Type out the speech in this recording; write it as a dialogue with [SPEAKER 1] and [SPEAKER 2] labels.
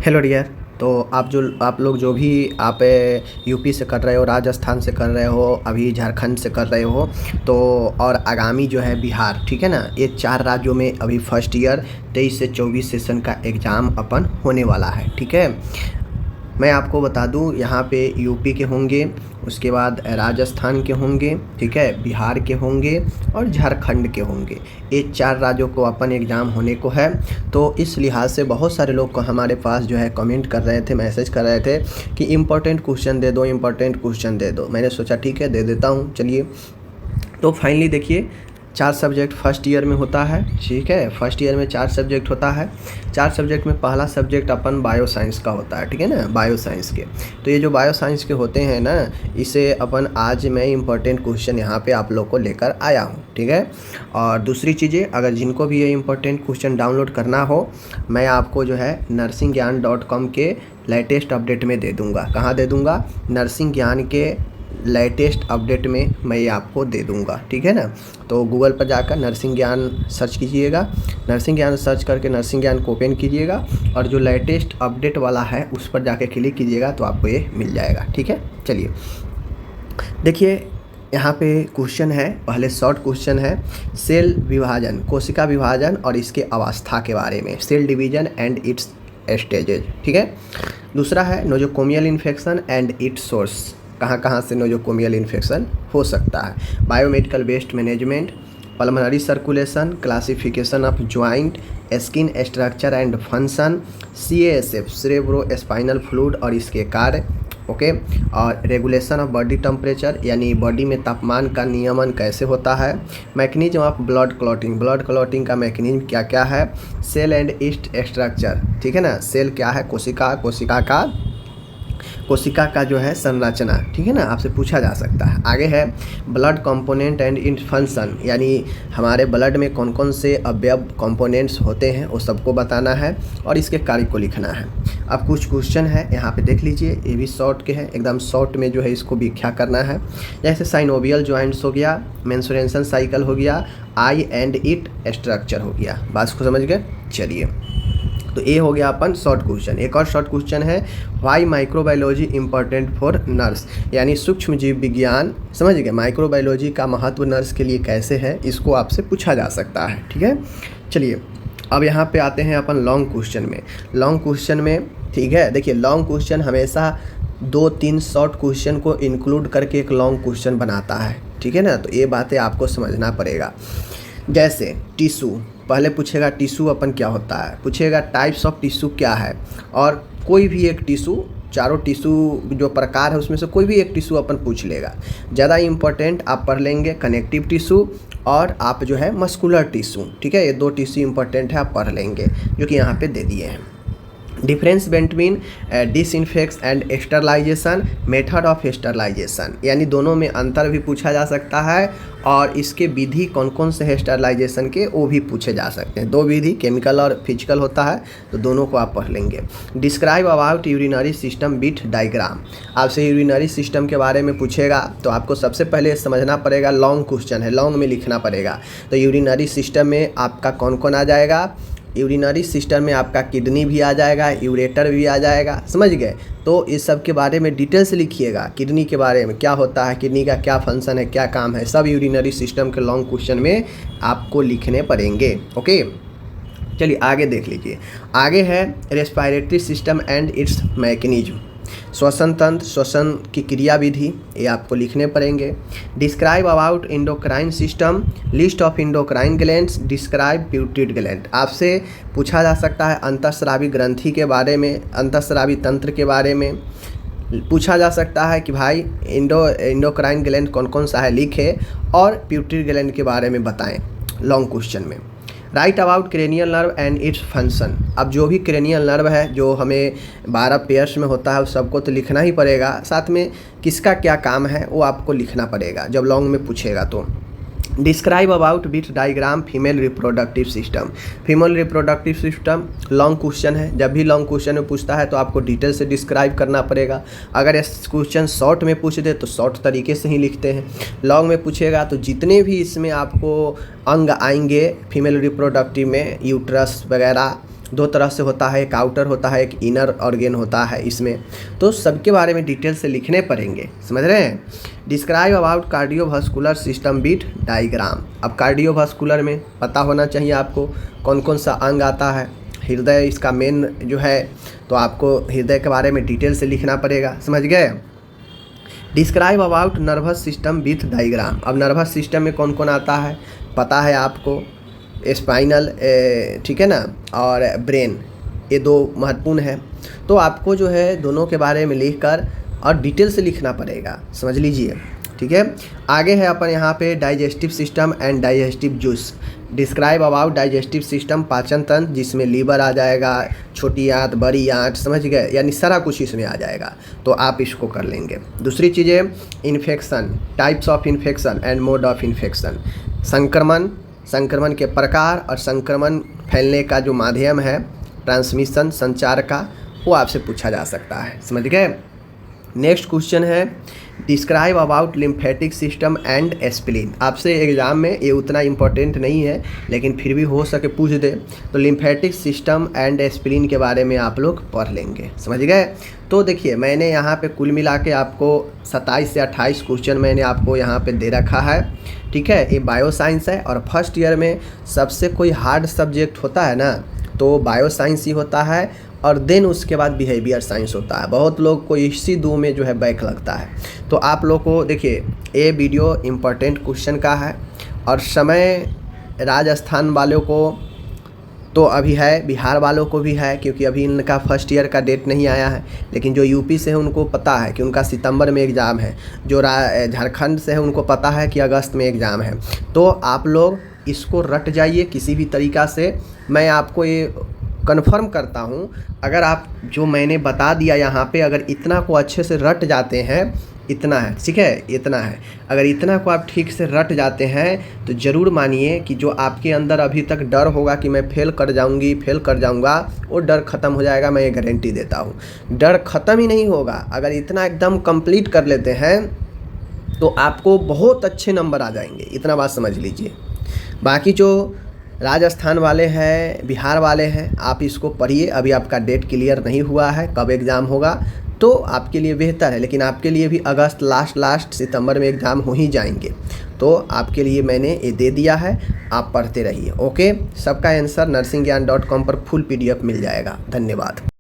[SPEAKER 1] Hello dear. तो आप लोग जो भी आप यूपी से कर रहे हो, राजस्थान से कर रहे हो, अभी झारखंड से कर रहे हो, तो और आगामी जो है बिहार, ठीक है ना, ये 4 राज्यों में अभी फर्स्ट ईयर 23 से 24 सेशन का एग्ज़ाम अपन होने वाला है। ठीक है, मैं आपको बता दूं, यहाँ पे यूपी के होंगे, उसके बाद राजस्थान के होंगे, ठीक है, बिहार के होंगे और झारखंड के होंगे। ये 4 राज्यों को अपन एग्ज़ाम होने को है। तो इस लिहाज से बहुत सारे लोग को हमारे पास जो है कमेंट कर रहे थे, मैसेज कर रहे थे कि इम्पोर्टेंट क्वेश्चन दे दो, इम्पोर्टेंट क्वेश्चन दे दो। मैंने सोचा ठीक है, दे देता हूँ। चलिए, तो फाइनली देखिए, 4 सब्जेक्ट फर्स्ट ईयर में होता है। ठीक है, फर्स्ट ईयर में 4 सब्जेक्ट होता है। 4 सब्जेक्ट में पहला सब्जेक्ट अपन बायो साइंस का होता है, ठीक है ना, बायो साइंस के। तो ये जो बायो साइंस के होते हैं ना, इसे अपन आज मैं इम्पोर्टेंट क्वेश्चन यहाँ पे आप लोग को लेकर आया हूँ। ठीक है, और दूसरी चीज़ें, अगर जिनको भी ये इम्पोर्टेंट क्वेश्चन डाउनलोड करना हो, मैं आपको जो है nursingyan.com के लेटेस्ट अपडेट में दे दूँगा। कहाँ दे दूँगा? नर्सिंग ज्ञान के लेटेस्ट अपडेट में मैं ये आपको दे दूंगा। ठीक है ना, तो गूगल पर जाकर नर्सिंग ज्ञान सर्च कीजिएगा, नर्सिंग ज्ञान सर्च करके नर्सिंग ज्ञान को ओपन कीजिएगा और जो लेटेस्ट अपडेट वाला है उस पर जाके क्लिक कीजिएगा तो आपको ये मिल जाएगा। ठीक है, चलिए देखिए, यहाँ पे क्वेश्चन है, पहले शॉर्ट क्वेश्चन है, सेल विभाजन, कोशिका विभाजन और इसके अवस्था के बारे में, cell division and its stages. ठीक है, दूसरा है nosocomial infection and its source, कहाँ कहाँ से नोजोकोमियल इन्फेक्शन हो सकता है, biomedical waste management, pulmonary circulation, classification of joint, skin structure and function, CASF, cerebrospinal fluid और इसके कार्य, ओके, और रेगुलेशन ऑफ बॉडी टेम्परेचर, यानी बॉडी में तापमान का नियमन कैसे होता है, mechanism of blood clotting, blood clotting का मैकेनिज्म क्या क्या है, सेल एंड इट्स स्ट्रक्चर, ठीक है ना, सेल क्या है, कोशिका का जो है संरचना, ठीक है ना, आपसे पूछा जा सकता है। आगे है blood component and in function, यानी हमारे ब्लड में कौन कौन से अवयव कंपोनेंट्स होते हैं वो सबको बताना है और इसके कार्य को लिखना है। अब कुछ क्वेश्चन है यहाँ पे देख लीजिए, ये भी शॉर्ट के हैं, एकदम शॉर्ट में जो है इसको व्याख्या करना है। जैसे साइनोवियल जॉइंट्स हो गया, मेंस्ट्रुएशन साइकिल हो गया, आई एंड इट स्ट्रक्चर हो गया। बात को समझ गए? चलिए, तो ये हो गया अपन शॉर्ट क्वेश्चन। एक और शॉर्ट क्वेश्चन है, why microbiology important for nurse, यानी सूक्ष्म जीव विज्ञान, समझ गए, माइक्रोबायोलॉजी का महत्व नर्स के लिए कैसे है, इसको आपसे पूछा जा सकता है। ठीक है, चलिए अब यहाँ पे आते हैं अपन लॉन्ग क्वेश्चन में। लॉन्ग क्वेश्चन में, ठीक है, देखिए लॉन्ग क्वेश्चन हमेशा 2-3 शॉर्ट क्वेश्चन को इंक्लूड करके एक लॉन्ग क्वेश्चन बनाता है। ठीक है ना, तो ये बातें आपको समझना पड़ेगा। जैसे टिश्यू, पहले पूछेगा टिश्यू अपन क्या होता है, पूछेगा टाइप्स ऑफ टिश्यू क्या है, और कोई भी एक टिश्यू, चारों टिश्यू जो प्रकार है उसमें से कोई भी एक टिश्यू अपन पूछ लेगा। ज़्यादा इम्पोर्टेंट आप पढ़ लेंगे कनेक्टिव टिश्यू और आप जो है मस्कुलर टिश्यू। ठीक है, ये 2 टिश्यू इंपॉर्टेंट है, आप पढ़ लेंगे, जो कि यहाँ पे दे दिए हैं। Difference between disinfect and sterilization, method of sterilization, यानी दोनों में अंतर भी पूछा जा सकता है और इसके विधि कौन कौन से है स्टरलाइजेशन के, वो भी पूछे जा सकते हैं। 2 विधि, केमिकल और फिजिकल होता है, तो दोनों को आप पढ़ लेंगे। Describe about urinary system with diagram, आपसे यूरिनरी सिस्टम के बारे में पूछेगा तो आपको सबसे पहले समझना पड़ेगा, लॉन्ग क्वेश्चन है, लॉन्ग में लिखना पड़ेगा। तो यूरिनरी सिस्टम में आपका कौन कौन आ जाएगा, यूरिनरी सिस्टम में आपका किडनी भी आ जाएगा, यूरेटर भी आ जाएगा, समझ गए। तो इस सब के बारे में डिटेल से लिखिएगा, किडनी के बारे में क्या होता है, किडनी का क्या फंक्शन है, क्या काम है, सब यूरिनरी सिस्टम के लॉन्ग क्वेश्चन में आपको लिखने पड़ेंगे। ओके, चलिए आगे देख लीजिए। आगे है respiratory system and it's mechanism, श्वसन तंत्र, श्वसन की क्रिया विधि, ये आपको लिखने पड़ेंगे। Describe about endocrine system, list of endocrine glands, describe pituitary gland, आपसे पूछा जा सकता है अंतःस्रावी ग्रंथि के बारे में, अंतःस्रावी तंत्र के बारे में पूछा जा सकता है कि भाई इंडोक्राइन ग्लैंड कौन कौन सा है लिखे, और प्यूटिड ग्लैंड के बारे में बताएं लॉन्ग क्वेश्चन में। Right about cranial nerve and its function, अब जो भी क्रेनियल नर्व है जो हमें 12 पेयर्स में होता है उस सबको तो लिखना ही पड़ेगा, साथ में किसका क्या काम है वो आपको लिखना पड़ेगा जब लॉन्ग में पूछेगा तो। Describe about with diagram female reproductive system, female reproductive system long question है, जब भी लॉन्ग क्वेश्चन में पूछता है तो आपको डिटेल से डिस्क्राइब करना पड़ेगा। अगर इस क्वेश्चन शॉर्ट में पूछ दे तो शॉर्ट तरीके से ही लिखते हैं, लॉन्ग में पूछेगा तो जितने भी इसमें आपको अंग आएंगे फीमेल रिप्रोडक्टिव में, यूट्रस वगैरह, दो तरह से होता है, एक आउटर होता है, एक इनर ऑर्गेन होता है इसमें, तो सबके बारे में डिटेल से लिखने पड़ेंगे, समझ रहे हैं। Describe about cardiovascular system with diagram. अब कार्डियोवास्कुलर में पता होना चाहिए आपको कौन कौन सा अंग आता है, हृदय इसका मेन जो है, तो आपको हृदय के बारे में डिटेल से लिखना पड़ेगा, समझ गए। Describe about nervous system with diagram. अब नर्वस सिस्टम में कौन कौन आता है पता है आपको, स्पाइनल, ठीक है ना, और ब्रेन, ये दो महत्वपूर्ण है। तो आपको जो है दोनों के बारे में लिखकर और डिटेल से लिखना पड़ेगा, समझ लीजिए, ठीक है। आगे है अपन यहाँ पे digestive system and digestive juice. Describe about digestive system, पाचन तंत्र, जिसमें लीवर आ जाएगा, छोटी आंत, बड़ी आंत, समझ गए, यानी सारा कुछ इसमें आ जाएगा, तो आप इसको कर लेंगे। दूसरी चीज़ें infection, types of infection and mode of infection, संक्रमण, संक्रमण के प्रकार और संक्रमण फैलने का जो माध्यम है, ट्रांसमिशन, संचार का, वो आपसे पूछा जा सकता है, समझ गए। नेक्स्ट क्वेश्चन है describe about lymphatic system and spleen. आपसे एग्ज़ाम में ये उतना इम्पोर्टेंट नहीं है, लेकिन फिर भी हो सके पूछ दे, तो लिम्फेटिक सिस्टम एंड स्प्लीन के बारे में आप लोग पढ़ लेंगे, समझ गए। तो देखिए मैंने यहाँ पे कुल मिला के आपको 27 से 28 क्वेश्चन मैंने आपको यहाँ पे दे रखा है, ठीक है। ये बायो साइंस है और फर्स्ट ईयर में सबसे कोई हार्ड सब्जेक्ट होता है ना, तो बायो साइंस ही होता है, और देन उसके बाद बिहेवियर साइंस होता है। बहुत लोग को इसी दो में जो है बैक लगता है। तो आप लोग को देखिए ये वीडियो इम्पोर्टेंट क्वेश्चन का है, और समय राजस्थान वालों को तो अभी है, बिहार वालों को भी है, क्योंकि अभी इनका फर्स्ट ईयर का डेट नहीं आया है। लेकिन जो यूपी से है उनको पता है कि उनका सितंबर में एग्ज़ाम है, जो झारखंड से है उनको पता है कि अगस्त में एग्ज़ाम है। तो आप लोग इसको रट जाइए किसी भी तरीक़ा से। मैं आपको ये कन्फर्म करता हूँ, अगर आप जो मैंने बता दिया यहाँ पे, अगर इतना को अच्छे से रट जाते हैं, इतना है, ठीक है, इतना है, अगर इतना को आप ठीक से रट जाते हैं तो ज़रूर मानिए कि जो आपके अंदर अभी तक डर होगा कि मैं फेल कर जाऊँगी, फेल कर जाऊँगा, वो डर ख़त्म हो जाएगा, मैं ये गारंटी देता हूँ। डर ख़त्म ही नहीं होगा, अगर इतना एकदम कंप्लीट कर लेते हैं तो आपको बहुत अच्छे नंबर आ जाएंगे, इतना बात समझ लीजिए। बाकी जो राजस्थान वाले हैं, बिहार वाले हैं, आप इसको पढ़िए। अभी आपका डेट क्लियर नहीं हुआ है कब एग्ज़ाम होगा, तो आपके लिए बेहतर है, लेकिन आपके लिए भी अगस्त लास्ट सितंबर में एग्ज़ाम हो ही जाएंगे। तो आपके लिए मैंने ये दे दिया है, आप पढ़ते रहिए, ओके। सबका आंसर nursingyan.com पर फुल PDF मिल जाएगा। धन्यवाद।